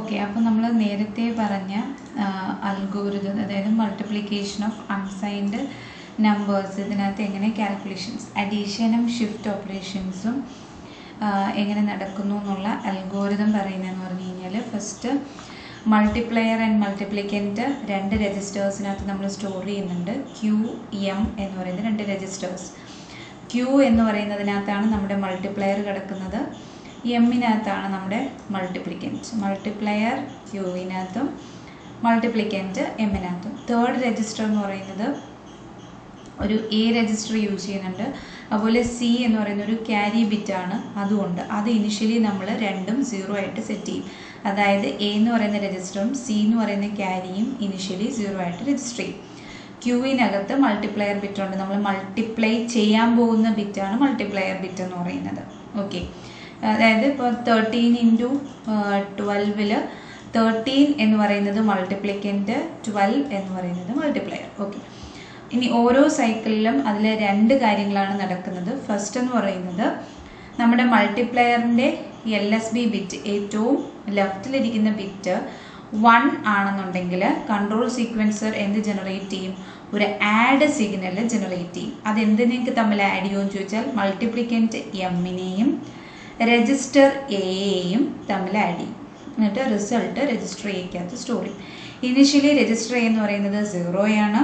Okay, അപ്പോൾ നമ്മൾ നേരത്തെ പറഞ്ഞ അൽഗോരിതം, അതായത് മൾട്ടിപ്ലിക്കേഷൻ ഓഫ് അൺസൈൻഡ് നമ്പേഴ്സ്, ഇതിനകത്ത് എങ്ങനെ കാൽക്കുലേഷൻസ്, അഡീഷനും ഷിഫ്റ്റ് ഓപ്പറേഷൻസും എങ്ങനെ നടക്കുന്നു എന്നുള്ള അൽഗോരിതം പറയുന്നതെന്ന് പറഞ്ഞു കഴിഞ്ഞാൽ, ഫസ്റ്റ് മൾട്ടിപ്ലയർ ആൻഡ് മൾട്ടിപ്ലിക്കൻ്റ് രണ്ട് രജിസ്റ്റേഴ്സിനകത്ത് നമ്മൾ സ്റ്റോർ ചെയ്യുന്നുണ്ട്. ക്യൂ എം എന്ന് പറയുന്ന രണ്ട് രജിസ്റ്റേഴ്സ്. ക്യൂ എന്ന് പറയുന്നതിനകത്താണ് നമ്മുടെ മൾട്ടിപ്ലയർ കിടക്കുന്നത്, എമ്മിനകത്താണ് നമ്മുടെ മൾട്ടിപ്ലിക്കൻറ്റ്. മൾട്ടിപ്ലയർ ക്യൂവിനകത്തും മൾട്ടിപ്ലിക്കൻറ്റ് എമ്മിനകത്തും. തേർഡ് രജിസ്റ്റർ എന്ന് പറയുന്നത് ഒരു എ രജിസ്റ്റർ യൂസ് ചെയ്യുന്നുണ്ട്. അതുപോലെ സി എന്ന് പറയുന്ന ഒരു ക്യാരി ബിറ്റാണ്, അതുകൊണ്ട് അത് ഇനിഷ്യലി നമ്മൾ രണ്ടും 0 ആയിട്ട് സെറ്റ് ചെയ്യും. അതായത് എ എന്ന് പറയുന്ന രജിസ്റ്ററും സി എന്ന് പറയുന്ന ക്യാരിയും ഇനിഷ്യലി 0 ആയിട്ട് രജിസ്റ്റർ ചെയ്യും. ക്യൂവിനകത്ത് മൾട്ടിപ്ലയർ ബിറ്റ് ഉണ്ട്, നമ്മൾ മൾട്ടിപ്ലൈ ചെയ്യാൻ പോകുന്ന ബിറ്റാണ് മൾട്ടിപ്ലയർ ബിറ്റ് എന്ന് പറയുന്നത്. ഓക്കെ, അതായത് ഇപ്പോൾ 13 × 12 13 എന്ന് പറയുന്നത് മൾട്ടിപ്ലിക്കൻ്റ്, 12 എന്ന് പറയുന്നത് മൾട്ടിപ്ലയർ. ഓക്കെ, ഇനി ഓരോ സൈക്കിളിലും അതിൽ രണ്ട് കാര്യങ്ങളാണ് നടക്കുന്നത്. ഫസ്റ്റ് എന്ന് പറയുന്നത് നമ്മുടെ മൾട്ടിപ്ലയറിൻ്റെ LSB ബിറ്റ്, ഏറ്റവും ലെഫ്റ്റിലിരിക്കുന്ന ബിറ്റ് 1 ആണെന്നുണ്ടെങ്കിൽ കൺട്രോൾ സീക്വൻസർ എന്ത് ജനറേറ്റ് ചെയ്യും? ഒരു ആഡ് സിഗ്നൽ ജനറേറ്റ് ചെയ്യും. അതെന്തിനേക്ക് തമ്മിൽ ആഡ് ചെയ്യുമെന്ന് ചോദിച്ചാൽ മൾട്ടിപ്ലിക്കൻ്റ് എമ്മിനെയും രജിസ്റ്റർ എയെയും തമ്മിൽ ആഡ് ചെയ്യും. എന്നിട്ട് റിസൾട്ട് രജിസ്റ്റർ എക്കകത്ത് സ്റ്റോർ ചെയ്യും. ഇനിഷ്യലി രജിസ്റ്റർ എ എന്ന് പറയുന്നത് 0 ആണ്.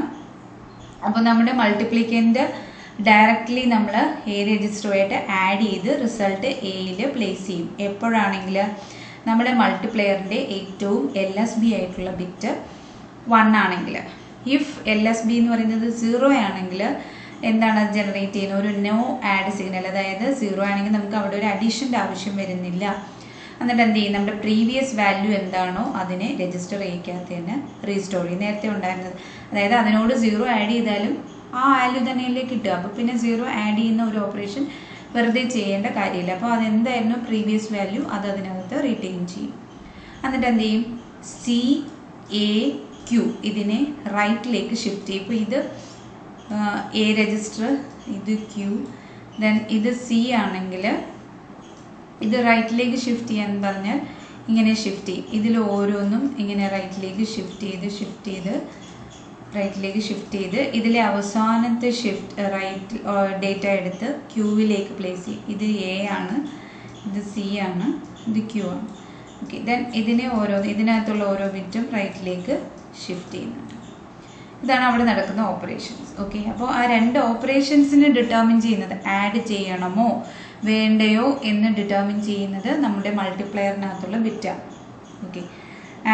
അപ്പോൾ നമ്മുടെ മൾട്ടിപ്ലിക്കൻ്റ് ഡയറക്റ്റ്ലി നമ്മൾ എ രജിസ്റ്ററുമായിട്ട് ആഡ് ചെയ്ത് റിസൾട്ട് എയിൽ പ്ലേസ് ചെയ്യും. എപ്പോഴാണെങ്കിൽ നമ്മുടെ മൾട്ടിപ്ലെയറിൻ്റെ ഏറ്റവും LSB ആയിട്ടുള്ള ബിറ്റ് 1 ആണെങ്കിൽ. ഇഫ് LSB എന്ന് പറയുന്നത് 0 ആണെങ്കിൽ എന്താണ് ജനറേറ്റ് ചെയ്യുന്നത്? ഒരു നോ ആഡ് സിഗ്നൽ. അതായത് 0 ആണെങ്കിൽ നമുക്ക് അവിടെ ഒരു അഡീഷൻ്റെ ആവശ്യം വരുന്നില്ല. എന്നിട്ട് എന്ത് ചെയ്യും? നമ്മുടെ പ്രീവിയസ് വാല്യൂ എന്താണോ അതിനെ രജിസ്റ്റർ ചെയ്യിക്കാത്ത തന്നെ റീസ്റ്റോർ ചെയ്യും, നേരത്തെ ഉണ്ടായിരുന്നത്. അതായത് അതിനോട് 0 ആഡ് ചെയ്താലും ആ വാല്യൂ തന്നെയല്ലേ കിട്ടുക. അപ്പോൾ പിന്നെ 0 ആഡ് ചെയ്യുന്ന ഒരു ഓപ്പറേഷൻ വെറുതെ ചെയ്യേണ്ട കാര്യമില്ല. അപ്പോൾ അതെന്തായിരുന്നു പ്രീവിയസ് വാല്യൂ അത് അതിനകത്ത് റീറ്റെയിൻ ചെയ്യും. എന്നിട്ട് എന്ത് ചെയ്യും? CAQ ഇതിനെ റൈറ്റിലേക്ക് ഷിഫ്റ്റ് ചെയ്യും. ഇപ്പോൾ ഇത് എ രജിസ്റ്റർ, ഇത് ക്യൂ, ദെൻ ഇത് സി ആണെങ്കിൽ ഇത് റൈറ്റിലേക്ക് ഷിഫ്റ്റ് ചെയ്യാന്ന് പറഞ്ഞാൽ ഇങ്ങനെ ഷിഫ്റ്റ് ചെയ്യും. ഇതിൽ ഓരോന്നും ഇങ്ങനെ റൈറ്റിലേക്ക് ഷിഫ്റ്റ് ചെയ്ത് റൈറ്റിലേക്ക് ഷിഫ്റ്റ് ചെയ്ത് ഇതിലെ അവസാനത്തെ റൈറ്റ് ഡേറ്റ എടുത്ത് ക്യൂവിലേക്ക് പ്ലേസ് ചെയ്യും. ഇത് എ ആണ്, ഇത് സി ആണ്, ഇത് ക്യൂ ആണ്. ഓക്കെ, ദെൻ ഇതിനകത്തുള്ള ഓരോ ബിറ്റും റൈറ്റിലേക്ക് ഷിഫ്റ്റ് ചെയ്യുന്നുണ്ട്. ഇതാണ് അവിടെ നടക്കുന്ന ഓപ്പറേഷൻസ്. ഓക്കെ, അപ്പോൾ ആ രണ്ട് ഓപ്പറേഷൻസിനെ ഡിറ്റർമിൻ ചെയ്യുന്നത് ആഡ് ചെയ്യണമോ വേണ്ടയോ എന്ന് ഡിറ്റർമിൻ ചെയ്യുന്നത് നമ്മുടെ മൾട്ടിപ്ലയറിനകത്തുള്ള ബിറ്റാണ്. ഓക്കെ,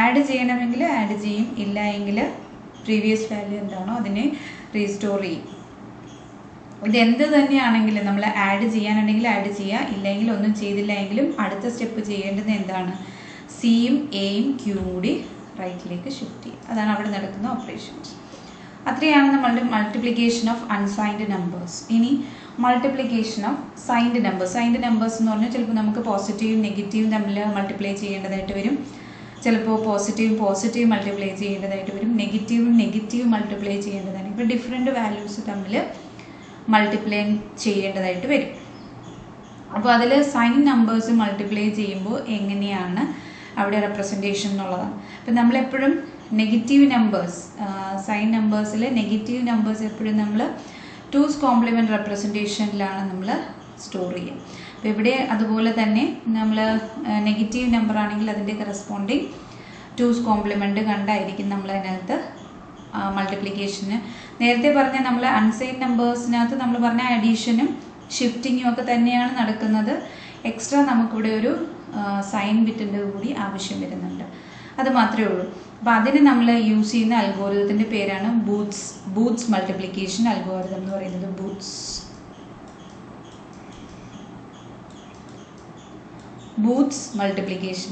ആഡ് ചെയ്യണമെങ്കിൽ ആഡ് ചെയ്യും, ഇല്ല എങ്കിൽ പ്രീവിയസ് വാല്യൂ എന്താണോ അതിനെ റീസ്റ്റോർ ചെയ്യും. ഇതെന്ത് തന്നെയാണെങ്കിലും നമ്മൾ ആഡ് ചെയ്യാനുണ്ടെങ്കിൽ ആഡ് ചെയ്യുക, ഇല്ലെങ്കിൽ ഒന്നും ചെയ്തില്ല എങ്കിലും അടുത്ത സ്റ്റെപ്പ് ചെയ്യേണ്ടത് എന്താണ്? സിയും എയും ക്യൂവും കൂടി റൈറ്റിലേക്ക് ഷിഫ്റ്റ് ചെയ്യും. അതാണ് അവിടെ നടക്കുന്ന ഓപ്പറേഷൻസ്. അത്രയാണ് നമ്മളുടെ മൾട്ടിപ്ലിക്കേഷൻ ഓഫ് അൺസൈൻഡ് നമ്പേഴ്സ്. ഇനി multiplication of signed numbers. Signed numbers എന്ന് പറഞ്ഞാൽ ചിലപ്പോൾ നമുക്ക് പോസിറ്റീവും നെഗറ്റീവും തമ്മിൽ മൾട്ടിപ്ലൈ ചെയ്യേണ്ടതായിട്ട് വരും, ചിലപ്പോൾ പോസിറ്റീവ് മൾട്ടിപ്ലൈ ചെയ്യേണ്ടതായിട്ട് വരും, നെഗറ്റീവ് മൾട്ടിപ്ലൈ ചെയ്യേണ്ടതാണ്. ഇപ്പോൾ ഡിഫറെൻറ്റ് വാല്യൂസ് തമ്മിൽ മൾട്ടിപ്ലൈ ചെയ്യേണ്ടതായിട്ട് വരും. അപ്പോൾ അതിൽ സൈൻ നമ്പേഴ്സ് മൾട്ടിപ്ലൈ ചെയ്യുമ്പോൾ എങ്ങനെയാണ് അവിടെ റെപ്രസെൻറ്റേഷൻ എന്നുള്ളതാണ്. അപ്പം നമ്മളെപ്പോഴും നെഗറ്റീവ് നമ്പേഴ്സ്, സൈൻ നമ്പേഴ്സിൽ നെഗറ്റീവ് നമ്പേഴ്സ് എപ്പോഴും നമ്മൾ 2's കോംപ്ലിമെൻറ്റ് റെപ്രസെൻറ്റേഷനിലാണ് നമ്മൾ സ്റ്റോർ ചെയ്യുക. അപ്പോൾ ഇവിടെ അതുപോലെ തന്നെ നമ്മൾ നെഗറ്റീവ് നമ്പർ ആണെങ്കിൽ അതിൻ്റെ കറസ്പോണ്ടിങ് 2's കോംപ്ലിമെൻറ്റ് കണ്ടായിരിക്കും നമ്മൾ അതിനകത്ത് മൾട്ടിപ്ലിക്കേഷന്. നേരത്തെ പറഞ്ഞ നമ്മൾ അൺസൈൻ നമ്പേഴ്സിനകത്ത് നമ്മൾ പറഞ്ഞ അഡീഷനും ഷിഫ്റ്റിങ്ങും ഒക്കെ തന്നെയാണ് നടക്കുന്നത്. എക്സ്ട്രാ നമുക്കിവിടെ ഒരു സൈൻ ബിറ്റിൻ്റെ കൂടി ആവശ്യം വരുന്നുണ്ട്, അത് മാത്രമേ ഉള്ളൂ. അപ്പോൾ അതിന് നമ്മൾ യൂസ് ചെയ്യുന്ന അൽഗോരിതത്തിൻ്റെ പേരാണ് ബൂത്ത്സ് മൾട്ടിപ്ലിക്കേഷൻ അൽഗോരിതം എന്ന് പറയുന്നത്. Booth's multiplication,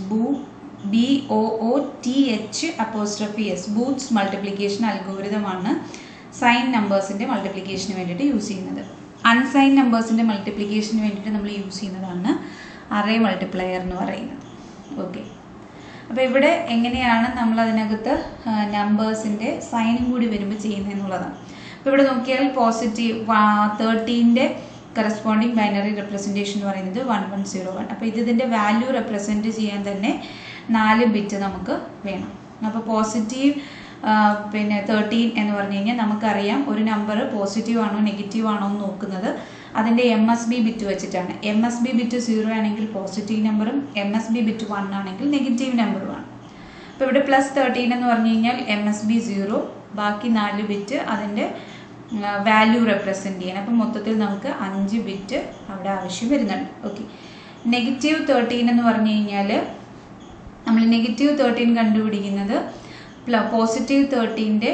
BOOTH'S Booth's multiplication അൽഗോരിതമാണ് സൈൻ നമ്പേഴ്സിൻ്റെ മൾട്ടിപ്ലിക്കേഷന് വേണ്ടിയിട്ട് യൂസ് ചെയ്യുന്നത്. അൺസൈൻ നമ്പേഴ്സിൻ്റെ മൾട്ടിപ്ലിക്കേഷന് വേണ്ടിയിട്ട് നമ്മൾ യൂസ് ചെയ്യുന്നതാണ് അറേ മൾട്ടിപ്ലയർ എന്ന് പറയുന്നത്. ഓക്കെ, അപ്പോൾ ഇവിടെ എങ്ങനെയാണ് നമ്മൾ അതിനകത്ത് നമ്പേഴ്സിൻ്റെ സൈനും കൂടി വരുമ്പോൾ ചെയ്യുന്നതെന്നുള്ളതാണ്. അപ്പോൾ ഇവിടെ നോക്കിയാൽ പോസിറ്റീവ് 13ൻ്റെ കറസ്പോണ്ടിങ് ബൈനറി റെപ്രസെൻറ്റേഷൻ എന്ന് പറയുന്നത് 1101. അപ്പോൾ ഇതിൻ്റെ വാല്യൂ റെപ്രസെൻറ്റ് ചെയ്യാൻ തന്നെ 4 ബിറ്റ് നമുക്ക് വേണം. അപ്പോൾ പോസിറ്റീവ് പിന്നെ 13 എന്ന് പറഞ്ഞു കഴിഞ്ഞാൽ നമുക്കറിയാം ഒരു നമ്പർ പോസിറ്റീവ് ആണോ നെഗറ്റീവ് ആണോ എന്ന് നോക്കുന്നത് അതിൻ്റെ MSB ബിറ്റ് വെച്ചിട്ടാണ്. MSB ബിറ്റ് 0 ആണെങ്കിൽ പോസിറ്റീവ് നമ്പറും MSB ബിറ്റ് 1 ആണെങ്കിൽ നെഗറ്റീവ് നമ്പറുമാണ്. അപ്പോൾ ഇവിടെ +13 എന്ന് പറഞ്ഞു കഴിഞ്ഞാൽ MSB 0, ബാക്കി 4 ബിറ്റ് അതിൻ്റെ വാല്യൂ റെപ്രസെൻറ്റ് ചെയ്യണം. അപ്പം മൊത്തത്തിൽ നമുക്ക് 5 ബിറ്റ് അവിടെ ആവശ്യം വരുന്നുണ്ട്. ഓക്കെ, -13 എന്ന് പറഞ്ഞു കഴിഞ്ഞാൽ നമ്മൾ -13 കണ്ടുപിടിക്കുന്നത് പോസിറ്റീവ് 13ൻ്റെ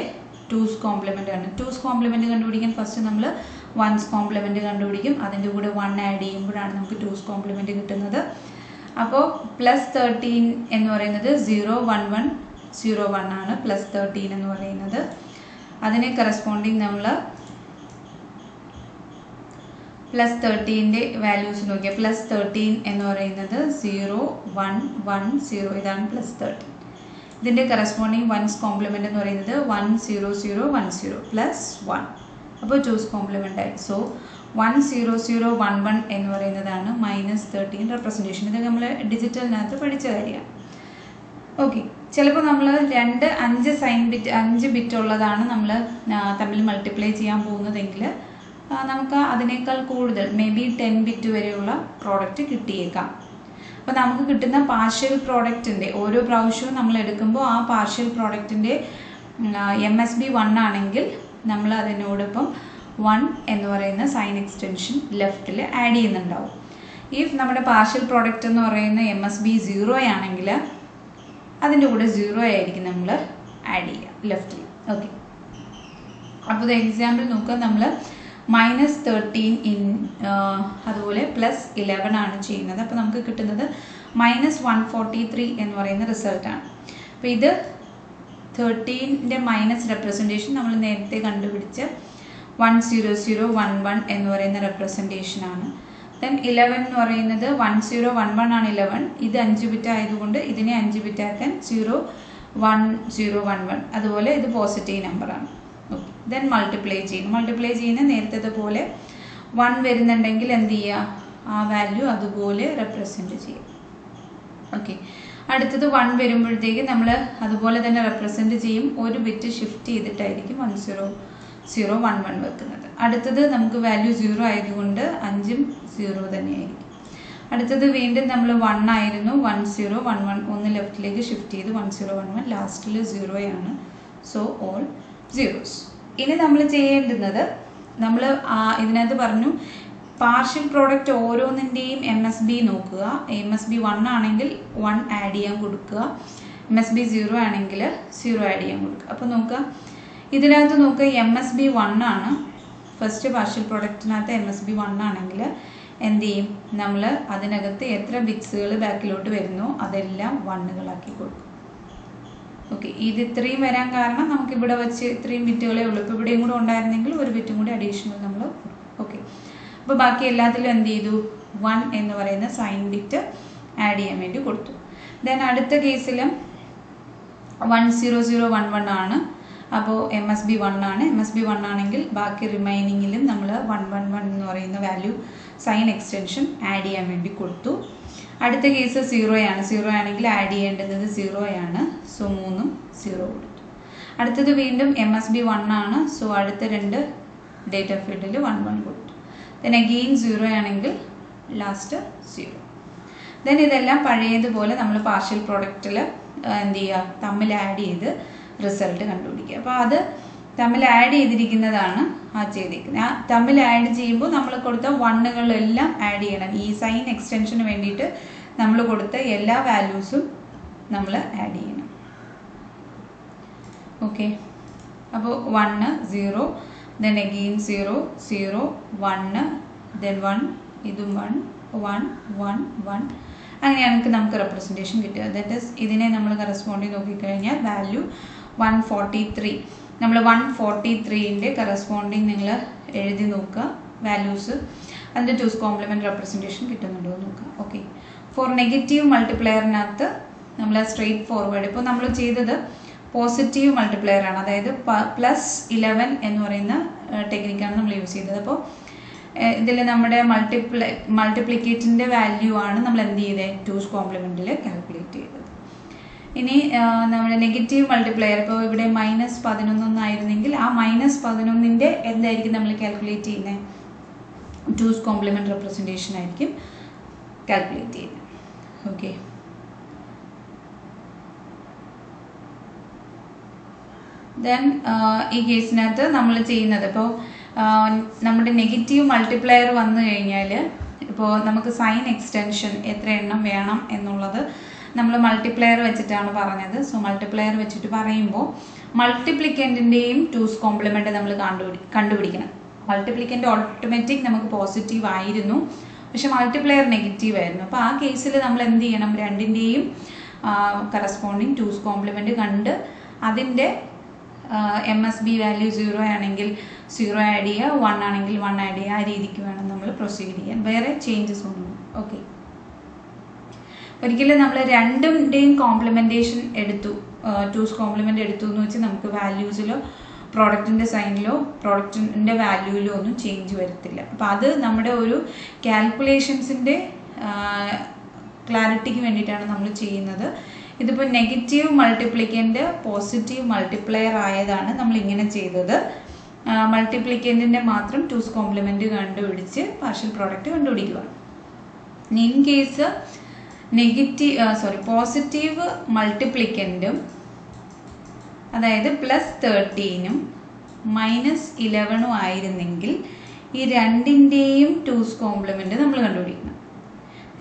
2's കോംപ്ലിമെൻ്റ് ആണ്. 2's കോംപ്ലിമെൻ്റ് കണ്ടുപിടിക്കാൻ ഫസ്റ്റ് നമ്മൾ 1's കോംപ്ലിമെൻ്റ് കണ്ടുപിടിക്കും. അതിൻ്റെ കൂടെ 1 ആഡ് ചെയ്യുമ്പോഴാണ് നമുക്ക് 2's കോംപ്ലിമെൻ്റ് കിട്ടുന്നത്. അപ്പോൾ +13 എന്ന് പറയുന്നത് 0 1 1 0 1 ആണ് +13 എന്ന് പറയുന്നത്. അതിനെ കറസ്പോണ്ടിങ് നമ്മൾ +13ൻ്റെ വാല്യൂസ് നോക്കിയാൽ +13 എന്ന് പറയുന്നത് 0 1 1 0 ഇതാണ് +13. ഇതിൻ്റെ കറസ്പോണ്ടിങ് 1's കോംപ്ലിമെൻ്റ് എന്ന് പറയുന്നത് 1 0 0 1 0 +1. അപ്പോൾ 2's കോംപ്ലിമെൻ്റ് ആയി. സോ 1 0 0 1 1 എന്ന് പറയുന്നതാണ് -13 റെപ്രസെൻറ്റേഷൻ. ഇത് നമ്മൾ ഡിജിറ്റലിനകത്ത് പഠിച്ച കാര്യമാണ്. ഓക്കെ, ചിലപ്പോൾ നമ്മൾ 5 ബിറ്റ് ഉള്ളതാണ് നമ്മൾ തമ്മിൽ മൾട്ടിപ്ലൈ ചെയ്യാൻ പോകുന്നതെങ്കിൽ നമുക്ക് അതിനേക്കാൾ കൂടുതൽ മേ ബി 10 ബിറ്റ് വരെയുള്ള പ്രോഡക്റ്റ് കിട്ടിയേക്കാം. അപ്പോൾ നമുക്ക് കിട്ടുന്ന പാർഷ്യൽ പ്രോഡക്റ്റിൻ്റെ ഓരോ പ്രാവശ്യവും നമ്മൾ എടുക്കുമ്പോൾ ആ പാർഷ്യൽ പ്രോഡക്റ്റിൻ്റെ MSB 1 ആണെങ്കിൽ നമ്മൾ അതിനോടൊപ്പം 1 എന്ന് പറയുന്ന സൈൻ എക്സ്റ്റൻഷൻ ലെഫ്റ്റിൽ ആഡ് ചെയ്യുന്നുണ്ടാവും. ഇഫ് നമ്മുടെ പാർഷ്യൽ പ്രോഡക്റ്റ് എന്ന് പറയുന്ന MSB 0 ആണെങ്കിൽ അതിൻ്റെ കൂടെ 0 ആയിരിക്കും നമ്മൾ ആഡ് ചെയ്യുക ലെഫ്റ്റിൽ. ഓക്കെ, അപ്പോൾ എക്സാമ്പിൾ നോക്കുക. നമ്മൾ -13 അതുപോലെ +11 ആണ് ചെയ്യുന്നത്. അപ്പോൾ നമുക്ക് കിട്ടുന്നത് -143 എന്ന് പറയുന്ന റിസൾട്ടാണ്. അപ്പോൾ ഇത് 13ൻ്റെ മൈനസ് റെപ്രസെൻറ്റേഷൻ നമ്മൾ നേരത്തെ കണ്ടുപിടിച്ച 1 0 0 1 1 എന്ന് പറയുന്ന റെപ്രസെൻറ്റേഷനാണ്. ദെൻ 11 എന്ന് പറയുന്നത് 1 0 1 1 ആണ് 11. ഇത് 5 ബിറ്റ് ആയതുകൊണ്ട് ഇതിനെ 5 ബിറ്റ് ആക്കാൻ 0 1 0 1 1. അതുപോലെ ഇത് പോസിറ്റീവ് നമ്പറാണ്. ഓക്കെ, ദെൻ മൾട്ടിപ്ലൈ ചെയ്യുന്ന നേരത്തെ പോലെ 1 വരുന്നുണ്ടെങ്കിൽ എന്ത് ചെയ്യുക, ആ വാല്യൂ അതുപോലെ റെപ്രസെൻറ്റ് ചെയ്യുക. ഓക്കെ, അടുത്തത് 1 വരുമ്പോഴത്തേക്ക് നമ്മൾ അതുപോലെ തന്നെ റെപ്രസെൻറ്റ് ചെയ്യും. ഒരു ബിറ്റ് ഷിഫ്റ്റ് ചെയ്തിട്ടായിരിക്കും 1 0 0 1 1 വെക്കുന്നത്. അടുത്തത് നമുക്ക് വാല്യൂ 0 ആയതുകൊണ്ട് 5ഉം 0 തന്നെയായിരിക്കും. അടുത്തത് വീണ്ടും നമ്മൾ 1 ആയിരുന്നു 1 0 1 1 ഒന്ന് ലെഫ്റ്റിലേക്ക് ഷിഫ്റ്റ് ചെയ്ത് 1 0 1 1 ലാസ്റ്റിൽ 0 ആണ്. So all 0s. ഇനി നമ്മൾ ചെയ്യേണ്ടുന്നത് നമ്മൾ ഇതിനകത്ത് പറഞ്ഞു പാർഷ്യൽ പ്രോഡക്റ്റ് ഓരോന്നിൻ്റെയും MSB നോക്കുക. MSB 1 ആണെങ്കിൽ 1 ആഡ് ചെയ്യാൻ കൊടുക്കുക. MSB 0 ആണെങ്കിൽ 0 ആഡ് ചെയ്യാൻ കൊടുക്കുക. അപ്പോൾ നോക്കുക, ഇതിനകത്ത് നോക്കുക MSB 1 ആണ്. ഫസ്റ്റ് പാർഷ്യൽ പ്രോഡക്റ്റിനകത്ത് MSB 1 ആണെങ്കിൽ എന്ത് ചെയ്യും, നമ്മൾ അതിനകത്ത് എത്ര ബിറ്റ്സുകൾ ബാക്കിലോട്ട് വരുന്നോ അതെല്ലാം 1കളാക്കി കൊടുക്കും. ഓക്കെ, ഇത് ഇത്രയും വരാൻ കാരണം നമുക്ക് ഇവിടെ വെച്ച് ഇത്രയും ബിറ്റുകളേ ഉള്ളൂ. ഇപ്പോൾ ഇവിടെയും കൂടെ ഉണ്ടായിരുന്നെങ്കിൽ ഒരു ബിറ്റും കൂടി അഡീഷണൽ നമ്മൾ കൊടുക്കും. ഓക്കെ, അപ്പോൾ ബാക്കി എല്ലാത്തിലും എന്ത് ചെയ്തു, 1 എന്ന് പറയുന്ന സൈൻ ബിറ്റ് ആഡ് ചെയ്യാൻ വേണ്ടി കൊടുത്തു. ദെൻ അടുത്ത കേസിലും 1 0 0 1 1 ആണ്. അപ്പോൾ MSB 1 ആണ്. MSB 1 ആണെങ്കിൽ ബാക്കി റിമൈനിങ്ങിലും നമ്മൾ 1 1 1 എന്ന് പറയുന്ന വാല്യൂ സൈൻ എക്സ്റ്റൻഷൻ ആഡ് ചെയ്യാൻ വേണ്ടി കൊടുത്തു. അടുത്ത കേസ് 0 ആണ്. 0 ആണെങ്കിൽ ആഡ് ചെയ്യേണ്ടുന്നത് 0 ആണ്. സോ 3ഉം 0 കൊടുത്തു. അടുത്തത് വീണ്ടും MSB 1 ആണ്. സോ അടുത്ത 2 ഡേറ്റ ഫീൽഡിൽ 1 1 കൊടുത്തു. ദെൻ അഗെയിൻ 0 ആണെങ്കിൽ ലാസ്റ്റ് 0. ദെൻ ഇതെല്ലാം പഴയതുപോലെ നമ്മൾ പാർഷ്യൽ പ്രോഡക്റ്റിൽ എന്ത് ചെയ്യുക, തമ്മിൽ ആഡ് ചെയ്ത് റിസൾട്ട് കണ്ടുപിടിക്കുക. അപ്പോൾ അത് തമ്മിൽ ആഡ് ചെയ്തിരിക്കുന്നതാണ് ആ ചെയ്തിരിക്കുന്നത്. ആ തമ്മിൽ ആഡ് ചെയ്യുമ്പോൾ നമ്മൾ കൊടുത്ത 1കളെല്ലാം ആഡ് ചെയ്യണം. ഈ സൈൻ എക്സ്റ്റൻഷന് വേണ്ടിയിട്ട് നമ്മൾ കൊടുത്ത എല്ലാ വാല്യൂസും നമ്മൾ ആഡ് ചെയ്യണം. ഓക്കെ, അപ്പോൾ 1 0 ദെൻ അഗെയിൻ 0 0 1 ദെൻ 1 ഇതും 1 1 1 1 അങ്ങനെയാണെങ്കിൽ നമുക്ക് റെപ്രസെൻറ്റേഷൻ കിട്ടുക. ദാറ്റ് ഈസ് ഇതിനെ നമ്മൾ കറസ്പോണ്ടിങ് നോക്കിക്കഴിഞ്ഞാൽ വാല്യൂ 143. നമ്മൾ 143ൻ്റെ കറസ്പോണ്ടിങ് നിങ്ങൾ എഴുതി നോക്കുക വാല്യൂസ്. അതിൻ്റെ 2's കോംപ്ലിമെൻറ്റ് റെപ്രസെൻറ്റേഷൻ കിട്ടുന്നുണ്ടോ എന്ന് നോക്കുക. ഓക്കെ, ഫോർ നെഗറ്റീവ് മൾട്ടിപ്ലെയറിനകത്ത് നമ്മൾ സ്ട്രെയിറ്റ് ഫോർവേഡ് ഇപ്പോൾ നമ്മൾ ചെയ്തത് പോസിറ്റീവ് മൾട്ടിപ്ലെയർ ആണ്. അതായത് +11 എന്ന് പറയുന്ന ടെക്നിക്കാണ് നമ്മൾ യൂസ് ചെയ്തത്. അപ്പോൾ ഇതിൽ നമ്മുടെ മൾട്ടിപ്ലിക്കേറ്റിൻ്റെ വാല്യൂ ആണ് നമ്മൾ എന്ത് ചെയ്തത് 2's കോംപ്ലിമെൻറ്റിൽ കാൽക്കുലേറ്റ് ചെയ്തത്. ഇനി നമ്മുടെ നെഗറ്റീവ് മൾട്ടിപ്ലയർ, ഇപ്പോൾ ഇവിടെ -11 ആയിരുന്നെങ്കിൽ ആ -11ന്റെ എന്തായിരിക്കും നമ്മൾ കാൽക്കുലേറ്റ് ചെയ്യുന്നത്? 2's കോംപ്ലിമെന്റ് റെപ്രസെൻറ്റേഷൻ ആയിരിക്കും കാൽക്കുലേറ്റ് ചെയ്യുന്നത്. ഓക്കെ, ദെൻ ഈ കേസിനകത്ത് നമ്മൾ ചെയ്യുന്നത്, ഇപ്പോൾ നമ്മുടെ നെഗറ്റീവ് മൾട്ടിപ്ലയർ വന്നു കഴിഞ്ഞാൽ, ഇപ്പോൾ നമുക്ക് സൈൻ എക്സ്റ്റൻഷൻ എത്ര എണ്ണം വേണം എന്നുള്ളത് നമ്മൾ മൾട്ടിപ്ലയർ വെച്ചിട്ടാണ് പറഞ്ഞത്. സോ മൾട്ടിപ്ലയർ വെച്ചിട്ട് പറയുമ്പോൾ മൾട്ടിപ്ലിക്കൻറ്റിൻ്റെയും 2's കോംപ്ലിമെൻറ്റ് നമ്മൾ കണ്ടുപിടിക്കണം. മൾട്ടിപ്ലിക്കൻ്റ് ഓട്ടോമാറ്റിക് നമുക്ക് പോസിറ്റീവ് ആയിരുന്നു, പക്ഷെ മൾട്ടിപ്ലയർ നെഗറ്റീവ് ആയിരുന്നു. അപ്പോൾ ആ കേസിൽ നമ്മൾ എന്ത് ചെയ്യണം? രണ്ടിൻ്റെയും കറസ്പോണ്ടിങ് 2's കോംപ്ലിമെൻറ്റ് കണ്ട് അതിൻ്റെ MSB വാല്യൂ 0 ആണെങ്കിൽ 0 ആഡ് ചെയ്യുക, 1 ആണെങ്കിൽ 1 ആഡ് ചെയ്യുക. ആ രീതിക്ക് വേണം നമ്മൾ പ്രൊസീഡ് ചെയ്യാൻ, വേറെ ചേഞ്ചസ് ഒന്നും. ഓക്കെ, ഒരിക്കലും നമ്മൾ രണ്ടിൻ്റെയും കോംപ്ലിമെൻറ്റേഷൻ എടുത്തു, 2's കോംപ്ലിമെൻറ്റ് എടുത്തു എന്ന് വെച്ച് നമുക്ക് വാല്യൂസിലോ പ്രോഡക്റ്റിൻ്റെ സൈനിലോ പ്രോഡക്റ്റിൻ്റെ വാല്യൂയിലോ ഒന്നും ചേഞ്ച് വരത്തില്ല. അപ്പോൾ അത് നമ്മുടെ ഒരു കാൽക്കുലേഷൻസിൻ്റെ ക്ലാരിറ്റിക്ക് വേണ്ടിയിട്ടാണ് നമ്മൾ ചെയ്യുന്നത്. ഇതിപ്പോൾ നെഗറ്റീവ് മൾട്ടിപ്ലിക്കൻ്റ് പോസിറ്റീവ് മൾട്ടിപ്ലയർ ആയതാണ് നമ്മൾ ഇങ്ങനെ ചെയ്തത്. മൾട്ടിപ്ലിക്കൻറ്റിൻ്റെ മാത്രം 2's കോംപ്ലിമെൻറ്റ് കണ്ടുപിടിച്ച് പാർഷ്യൽ പ്രോഡക്റ്റ് കണ്ടുപിടിക്കുക. ഇൻ കേസ് പോസിറ്റീവ് മൾട്ടിപ്ലിക്കൻറ്റും, അതായത് +13 -11 ആയിരുന്നെങ്കിൽ ഈ രണ്ടിൻ്റെയും 2's കോംപ്ലിമെൻറ്റ് നമ്മൾ കണ്ടുപിടിക്കണം.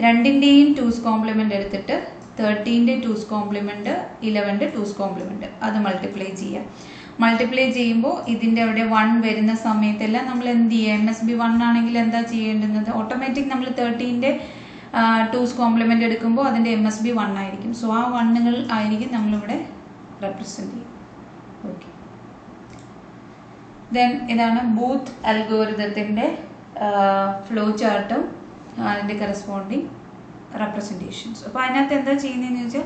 രണ്ടിൻ്റെയും 2's കോംപ്ലിമെൻറ്റ് എടുത്തിട്ട് 13ന്റെ 2's കോംപ്ലിമെൻറ്റ് 11ന്റെ 2's കോംപ്ലിമെൻറ്റ് അത് മൾട്ടിപ്ലൈ ചെയ്യാം. മൾട്ടിപ്ലൈ ചെയ്യുമ്പോൾ ഇതിൻ്റെ അവിടെ 1 വരുന്ന സമയത്തെല്ലാം നമ്മൾ എന്ത് ചെയ്യുക? MSB 1 ആണെങ്കിൽ എന്താ ചെയ്യേണ്ടുന്നത്? ഓട്ടോമാറ്റിക് നമ്മൾ 13ന്റെ 2's കോംപ്ലിമെൻറ്റ് എടുക്കുമ്പോൾ അതിൻ്റെ MSB 1 ആയിരിക്കും. സോ ആ 1കൾ ആയിരിക്കും നമ്മളിവിടെ റെപ്രസെൻറ്റ് ചെയ്യും. ഓക്കെ, ദെൻ ഇതാണ് ബൂത്ത് അൽഗോരിതത്തിൻ്റെ ഫ്ലോ ചാർട്ടും അതിൻ്റെ കറസ്പോണ്ടിങ് റെപ്രസെൻറ്റേഷൻസ്. അപ്പോൾ അതിനകത്ത് എന്താ ചെയ്യുന്നതെന്ന് വെച്ചാൽ,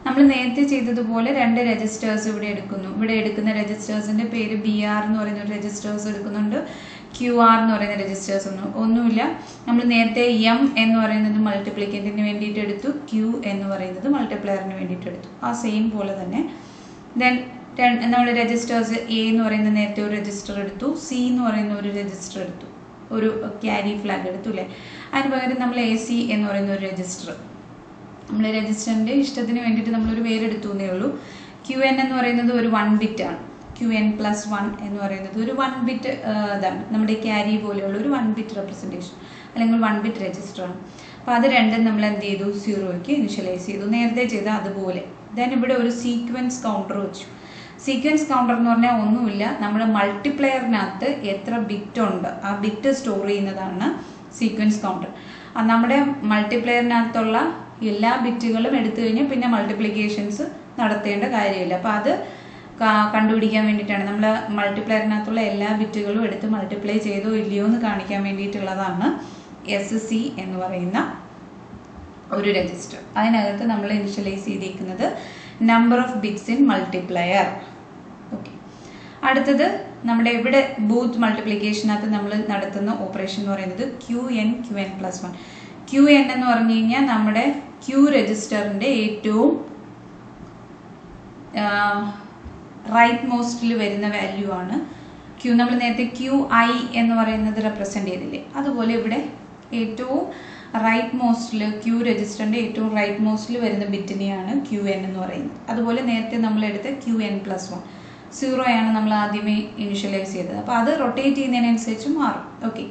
നമ്മൾ നേരത്തെ ചെയ്തതുപോലെ 2 രജിസ്റ്റേഴ്സ് ഇവിടെ എടുക്കുന്നു. ഇവിടെ എടുക്കുന്ന രജിസ്റ്റേഴ്സിൻ്റെ പേര് BR എന്ന് പറയുന്ന ഒരു രജിസ്റ്റേഴ്സ് എടുക്കുന്നുണ്ട്, QR എന്ന് പറയുന്ന രജിസ്റ്റേഴ്സ് ഒന്നുമില്ല. നമ്മൾ നേരത്തെ M എന്ന് പറയുന്നത് മൾട്ടിപ്ലിക്കൻറ്റിന് വേണ്ടിയിട്ട് എടുത്തു, Q എന്ന് പറയുന്നത് മൾട്ടിപ്ലയറിന് വേണ്ടിയിട്ട് എടുത്തു. ആ സെയിം പോലെ തന്നെ ദെൻ നമ്മൾ രജിസ്റ്റേഴ്സ് A എന്ന് പറയുന്ന നേരത്തെ ഒരു രജിസ്റ്റർ എടുത്തു, C എന്ന് പറയുന്ന ഒരു രജിസ്റ്റർ എടുത്തു, ഒരു ക്യാരി ഫ്ലാഗ് എടുത്തു അല്ലേ. അതിന് പകരം നമ്മൾ AC എന്ന് പറയുന്ന ഒരു രജിസ്റ്റർ, നമ്മൾ രജിസ്റ്ററിൻ്റെ ഇഷ്ടത്തിന് വേണ്ടിയിട്ട് നമ്മളൊരു പേരെടുത്തു എന്നേ ഉള്ളൂ. QN എന്ന് പറയുന്നത് ഒരു 1 ബിറ്റാണ്. QN+1 എന്ന് പറയുന്നത് ഒരു 1 ബിറ്റ് ഇതാണ്, നമ്മുടെ ക്യാരി പോലെയുള്ള ഒരു 1 ബിറ്റ് റെപ്രസെൻറ്റേഷൻ അല്ലെങ്കിൽ 1 ബിറ്റ് രജിസ്റ്ററാണ്. അപ്പോൾ അത് രണ്ടും നമ്മൾ എന്ത് ചെയ്തു? 0ക്ക് ഇനിഷ്യലൈസ് ചെയ്തു, നേരത്തെ ചെയ്ത അതുപോലെ. ദെൻ ഇവിടെ ഒരു സീക്വൻസ് കൗണ്ടർ വെച്ചു. സീക്വൻസ് കൗണ്ടർ എന്ന് പറഞ്ഞാൽ ഒന്നുമില്ല, നമ്മുടെ മൾട്ടിപ്ലയറിനകത്ത് എത്ര ബിറ്റ് ഉണ്ട് ആ ബിറ്റ് സ്റ്റോർ ചെയ്യുന്നതാണ് സീക്വൻസ് കൗണ്ടർ. നമ്മുടെ മൾട്ടിപ്ലയറിനകത്തുള്ള എല്ലാ ബിറ്റുകളും എടുത്തു കഴിഞ്ഞാൽ പിന്നെ മൾട്ടിപ്ലിക്കേഷൻസ് നടത്തേണ്ട കാര്യമില്ല. അപ്പോൾ അത് കണ്ടുപിടിക്കാൻ വേണ്ടിയിട്ടാണ് നമ്മൾ മൾട്ടിപ്ലയറിനകത്തുള്ള എല്ലാ ബിറ്റുകളും എടുത്ത് മൾട്ടിപ്ലൈ ചെയ്തോ ഇല്ലയോ എന്ന് കാണിക്കാൻ വേണ്ടിയിട്ടുള്ളതാണ് SC എന്ന് പറയുന്ന ഒരു രജിസ്റ്റർ. അതിനകത്ത് നമ്മൾ ഇനിഷ്യലൈസ് ചെയ്തിരിക്കുന്നത് number of bits in multiplier. Okay, അടുത്തത് നമ്മുടെ ഇവിടെ ബൂത്ത് മൾട്ടിപ്ലിക്കേഷനകത്ത് നമ്മൾ നടത്തുന്ന ഓപ്പറേഷൻ എന്ന് പറയുന്നത് QN+1. QN എന്ന് പറഞ്ഞു കഴിഞ്ഞാൽ നമ്മുടെ Q രജിസ്റ്ററിൻ്റെ ഏറ്റവും റൈറ്റ് മോസ്റ്റിൽ വരുന്ന വാല്യൂ ആണ് Q. നമ്മൾ നേരത്തെ QI എന്ന് പറയുന്നത് റെപ്രസെൻ്റ് ചെയ്തില്ലേ, അതുപോലെ ഇവിടെ ഏറ്റവും റൈറ്റ് മോസ്റ്റിൽ Q രജിസ്റ്ററിൻ്റെ ഏറ്റവും റൈറ്റ് മോസ്റ്റിൽ വരുന്ന ബിറ്റിനെയാണ് QN എന്ന് പറയുന്നത്. അതുപോലെ നേരത്തെ നമ്മൾ എടുത്ത QN+1 0 ആണ് നമ്മൾ ആദ്യമേ ഇനിഷ്യലൈസ് ചെയ്തത്. അപ്പോൾ അത് റൊട്ടേറ്റ് ചെയ്യുന്നതിനനുസരിച്ച് മാറും. ഓക്കെ,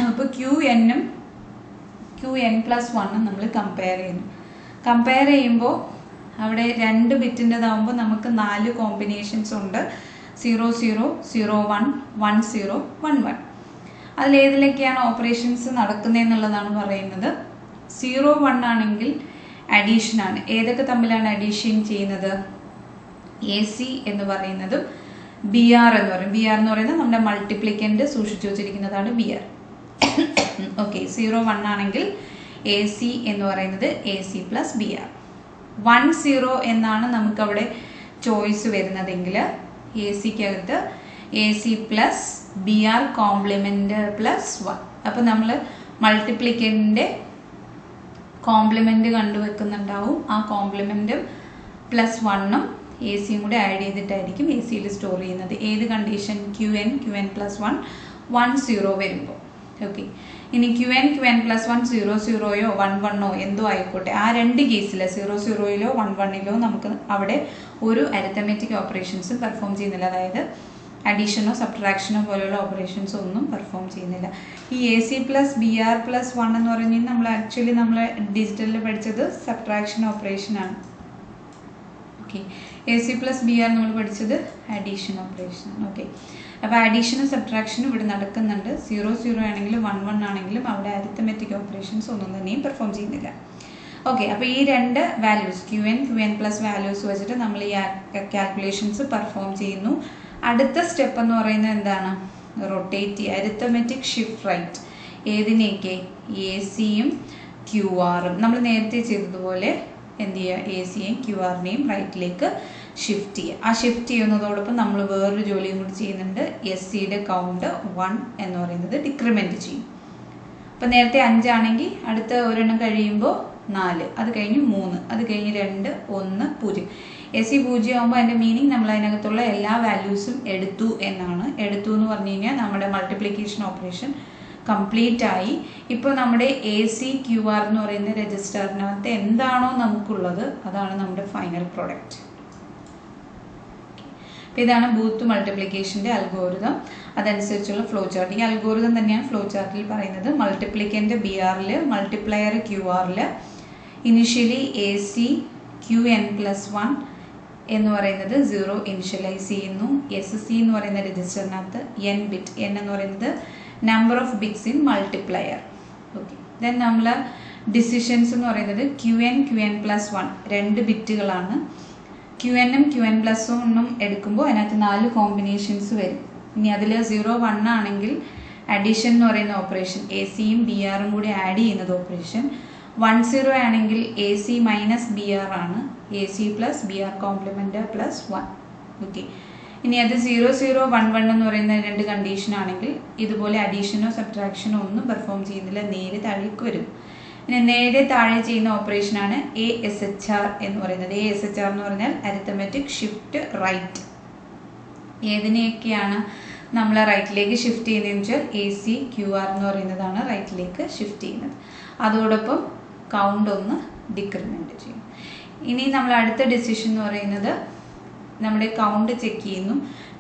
അപ്പോൾ QNഉം QN+1ഉം നമ്മൾ കമ്പയർ ചെയ്യുന്നു. കമ്പയർ ചെയ്യുമ്പോൾ അവിടെ 2 ബിറ്റിൻ്റെതാകുമ്പോൾ നമുക്ക് 4 കോമ്പിനേഷൻസ് ഉണ്ട്. 00, 01, 10, 11. അതിലേതിലൊക്കെയാണ് ഓപ്പറേഷൻസ് നടക്കുന്നതെന്നുള്ളതാണ് പറയുന്നത്. 01 ആണെങ്കിൽ അഡീഷനാണ്. ഏതൊക്കെ തമ്മിലാണ് അഡീഷൻ ചെയ്യുന്നത്? AC എന്ന് പറയുന്നതും BR എന്ന് പറയും. BR എന്ന് പറയുന്നത് നമ്മുടെ മൾട്ടിപ്ലിക്കൻ്റ് സൂക്ഷിച്ചു വച്ചിരിക്കുന്നതാണ് BR. ഓക്കെ, 01 ആണെങ്കിൽ AC എന്ന് പറയുന്നത് AC+BR. 10 എന്നാണ് നമുക്കവിടെ ചോയ്സ് വരുന്നതെങ്കിൽ ACക്കകത്ത് AC+BR കോംപ്ലിമെൻറ്റ്+1. അപ്പോൾ നമ്മൾ മൾട്ടിപ്ലിക്കൻ്റിൻ്റെ കോംപ്ലിമെൻറ്റ് കണ്ടുവെക്കുന്നുണ്ടാവും. ആ കോംപ്ലിമെൻറ്റും പ്ലസ് 1ഉം എ സിയും കൂടെ ആഡ് ചെയ്തിട്ടായിരിക്കും എ സിയിൽ സ്റ്റോർ ചെയ്യുന്നത്. ഏത് കണ്ടീഷൻ? QN പ്ലസ് 1 10 വരുമ്പോൾ. ഓക്കെ, ഇനി QN പ്ലസ് 1 00യോ 11ഓ എന്തോ ആയിക്കോട്ടെ, ആ രണ്ട് കേസിൽ 00യിലോ 11യിലോ നമുക്ക് അവിടെ ഒരു അരിത്തമെറ്റിക് ഓപ്പറേഷൻസും പെർഫോം ചെയ്യുന്നില്ല. അതായത് അഡീഷനോ സബ്ട്രാക്ഷനോ പോലെയുള്ള ഓപ്പറേഷൻസ് ഒന്നും പെർഫോം ചെയ്യുന്നില്ല. ഈ AC പ്ലസ് BR പ്ലസ് 1 എന്ന് പറഞ്ഞാൽ നമ്മൾ ഡിജിറ്റലിൽ പഠിച്ചത് സബ്ട്രാക്ഷൻ ഓപ്പറേഷനാണ്. ഓക്കെ, AC പ്ലസ് BR നമ്മൾ പഠിച്ചത് അഡീഷൻ ഓപ്പറേഷനാണ്. ഓക്കെ, അപ്പോൾ അഡീഷനും സബ്ട്രാക്ഷനും ഇവിടെ നടക്കുന്നുണ്ട്. 00 ആണെങ്കിലും 11 ആണെങ്കിലും അവിടെ അരിത്തമെറ്റിക് ഓപ്പറേഷൻസ് ഒന്നും തന്നെയും പെർഫോം ചെയ്യുന്നില്ല. ഓക്കെ, അപ്പോൾ ഈ രണ്ട് വാല്യൂസ് QN പ്ലസ് വാല്യൂസ് വെച്ചിട്ട് നമ്മൾ ഈ കാൽക്കുലേഷൻസ് പെർഫോം ചെയ്യുന്നു. അടുത്ത സ്റ്റെപ്പ് എന്ന് പറയുന്നത് എന്താണ്? റൊട്ടേറ്റ് ചെയ്യുക, അരിത്തമെറ്റിക് ഷിഫ്റ്റ് റൈറ്റ്. ഏതിനെയൊക്കെ? ACയും QR-ഉം. നമ്മൾ നേരത്തെ ചെയ്തതുപോലെ എന്ത് ചെയ്യുക? ACയെയും QR-നെയും റൈറ്റിലേക്ക് ഷിഫ്റ്റ് ചെയ്യുക. ആ ഷിഫ്റ്റ് ചെയ്യുന്നതോടൊപ്പം നമ്മൾ വേറൊരു ജോലിയും കൂടി ചെയ്യുന്നുണ്ട്. SCയുടെ കൗണ്ട് 1 എന്ന് പറയുന്നത് ഡിക്രിമെൻറ്റ് ചെയ്യും. അപ്പം നേരത്തെ 5 ആണെങ്കിൽ അടുത്ത ഒരെണ്ണം കഴിയുമ്പോൾ 4, അത് കഴിഞ്ഞ് 3, അത് കഴിഞ്ഞ് 2, 1, 0. AC 0 ആകുമ്പോൾ അതിൻ്റെ മീനിങ് നമ്മൾ അതിനകത്തുള്ള എല്ലാ വാല്യൂസും എടുത്തു എന്നാണ്. എടുത്തു എന്ന് പറഞ്ഞു കഴിഞ്ഞാൽ നമ്മുടെ മൾട്ടിപ്ലിക്കേഷൻ ഓപ്പറേഷൻ കംപ്ലീറ്റ് ആയി. ഇപ്പോൾ നമ്മുടെ AC QR എന്ന് പറയുന്ന രജിസ്റ്ററിനകത്ത് എന്താണോ നമുക്കുള്ളത് അതാണ് നമ്മുടെ ഫൈനൽ പ്രോഡക്റ്റ്. അപ്പോൾ ഇതാണ് ബൂത്ത് മൾട്ടിപ്ലിക്കേഷൻ്റെ അൽഗോരിതം. അതനുസരിച്ചുള്ള ഫ്ലോ ചാർട്ട്. ഈ അൽഗോരിതം തന്നെയാണ് ഫ്ലോ ചാർട്ടിൽ പറയുന്നത്. മൾട്ടിപ്ലിക്കൻ്റ് BRൽ, മൾട്ടിപ്ലയർ QRൽ, ഇനിഷ്യലി AC QN പ്ലസ് 1 എന്ന് പറയുന്നത് 0 ഇനിഷ്യലൈസ് ചെയ്യുന്നു. SC എന്ന് പറയുന്ന രജിസ്റ്ററിനകത്ത് N ബിറ്റ്, N എന്ന് പറയുന്നത് number of bits in multiplier. Okay, then നമ്മൾ ഡിസിഷൻസ് എന്ന് പറയുന്നത് QN പ്ലസ് 1 2 ബിറ്റുകളാണ്. QNഉം QN പ്ലസ് 1ഉം എടുക്കുമ്പോൾ അതിനകത്ത് 4 കോമ്പിനേഷൻസ് വരും. ഇനി അതിൽ 0 1 ആണെങ്കിൽ അഡീഷൻ എന്ന് പറയുന്ന ഓപ്പറേഷൻ, ACയും BRും കൂടി ആഡ് ചെയ്യുന്നത് ഓപ്പറേഷൻ. 10 ആണെങ്കിൽ AC മൈനസ് BR ആണ്. AC plus BR compliment plus 1. Okay, ഇനി അത് 0 0 1 1 എന്ന് പറയുന്ന രണ്ട് കണ്ടീഷൻ ആണെങ്കിൽ ഇതുപോലെ അഡീഷനോ സബ്ട്രാക്ഷനോ ഒന്നും പെർഫോം ചെയ്യുന്നില്ല, നേരെ താഴേക്ക് വരും. ഇനി നേരെ താഴെ ചെയ്യുന്ന ഓപ്പറേഷനാണ് ASHR എന്ന് പറയുന്നത്. ASHR എന്ന് പറഞ്ഞാൽ അരിത്തമെറ്റിക് ഷിഫ്റ്റ് റൈറ്റ്. ഏതിനെയൊക്കെയാണ് നമ്മൾ റൈറ്റിലേക്ക് ഷിഫ്റ്റ് ചെയ്യുന്നതെന്ന് വെച്ചാൽ AC QR എന്ന് പറയുന്നതാണ് റൈറ്റിലേക്ക് ഷിഫ്റ്റ് ചെയ്യുന്നത്. അതോടൊപ്പം കൗണ്ട് ഒന്ന് ഡിക്രിമെൻറ്റ് ചെയ്യും. ഇനി നമ്മൾ അടുത്ത ഡിസിഷൻ എന്ന് പറയുന്നത് നമ്മുടെ കൗണ്ട് ചെക്ക് ചെയ്യുന്നു.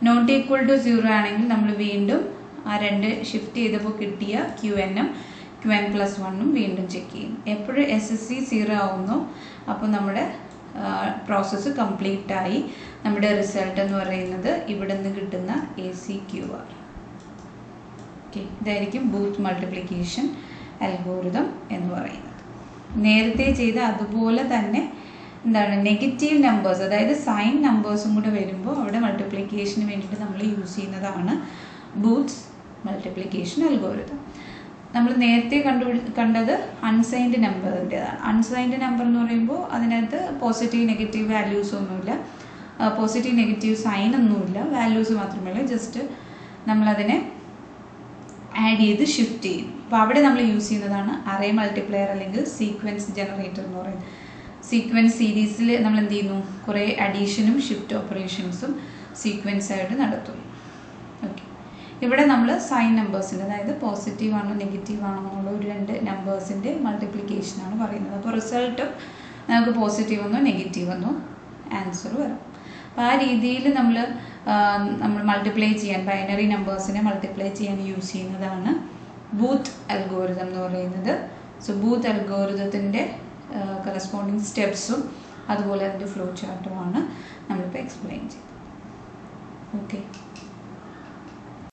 നോട്ട് ഈക്വൽ ടു 0 ആണെങ്കിൽ നമ്മൾ വീണ്ടും ആ രണ്ട് ഷിഫ്റ്റ് ചെയ്തപ്പോൾ കിട്ടിയ QNഉം QN പ്ലസ് 1ഉം വീണ്ടും ചെക്ക് ചെയ്യും. എപ്പോഴും SSC 0 ആവുന്നു അപ്പോൾ നമ്മുടെ പ്രോസസ്സ് കംപ്ലീറ്റ് ആയി. നമ്മുടെ റിസൾട്ട് എന്ന് പറയുന്നത് ഇവിടെ നിന്ന് കിട്ടുന്ന AC QR. ഓക്കെ, ഇതായിരിക്കും ബൂത്ത് മൾട്ടിപ്ലിക്കേഷൻ അൽഗോരിതം എന്ന് പറയുന്നത്. നേരത്തെ ചെയ്ത അതുപോലെ തന്നെ എന്താണ് നെഗറ്റീവ് നമ്പേഴ്സ്, അതായത് സൈൻ നമ്പേഴ്സും കൂടെ വരുമ്പോൾ അവിടെ മൾട്ടിപ്ലിക്കേഷന് വേണ്ടിയിട്ട് നമ്മൾ യൂസ് ചെയ്യുന്നതാണ് ബൂത്ത് മൾട്ടിപ്ലിക്കേഷൻ അൽഗോരിതം. നമ്മൾ നേരത്തെ കണ്ടത് അൺസൈൻഡ് നമ്പറിൻ്റെതാണ്. അൺസൈൻഡ് നമ്പർ എന്ന് പറയുമ്പോൾ അതിനകത്ത് പോസിറ്റീവ് നെഗറ്റീവ് വാല്യൂസ് ഒന്നുമില്ല, പോസിറ്റീവ് നെഗറ്റീവ് സൈൻ ഒന്നുമില്ല, വാല്യൂസ് മാത്രമേ ഉള്ളൂ. ജസ്റ്റ് നമ്മളതിനെ ആഡ് ചെയ്ത് ഷിഫ്റ്റ് ചെയ്യും. അപ്പോൾ അവിടെ നമ്മൾ യൂസ് ചെയ്യുന്നതാണ് അറേ മൾട്ടിപ്ലയർ അല്ലെങ്കിൽ സീക്വൻസ് ജനറേറ്റർ എന്ന് പറയുന്നത്. സീക്വൻസ് സീരീസിൽ നമ്മൾ എന്ത് ചെയ്യുന്നു? കുറേ അഡീഷനും ഷിഫ്റ്റ് ഓപ്പറേഷൻസും സീക്വൻസ് ആയിട്ട് നടത്തുന്നു. ഓക്കെ, ഇവിടെ നമ്മൾ സൈൻ നമ്പേഴ്സിൻ്റെ, അതായത് പോസിറ്റീവ് ആണോ നെഗറ്റീവ് ആണോ എന്നുള്ള ഒരു രണ്ട് നമ്പേഴ്സിൻ്റെ മൾട്ടിപ്ലിക്കേഷനാണ് പറയുന്നത്. അപ്പോൾ റിസൾട്ടും നമുക്ക് പോസിറ്റീവ് എന്നോ നെഗറ്റീവ് എന്നോ ആൻസർ വരും. അപ്പോൾ ആ രീതിയിൽ നമ്മൾ മൾട്ടിപ്ലൈ ചെയ്യാൻ, ബൈനറി നമ്പേഴ്സിനെ മൾട്ടിപ്ലൈ ചെയ്യാൻ യൂസ് ചെയ്യുന്നതാണ് ബൂത്ത് അൽഗോരിതം എന്ന് പറയുന്നത്. സോ ബൂത്ത് അൽഗോരിതത്തിൻ്റെ കറസ്പോണ്ടിങ് സ്റ്റെപ്സും അതുപോലെ അതിൻ്റെ ഫ്ലോ ചാർട്ടുമാണ് നമ്മളിപ്പോൾ എക്സ്പ്ലെയിൻ ചെയ്തത്. ഓക്കെ.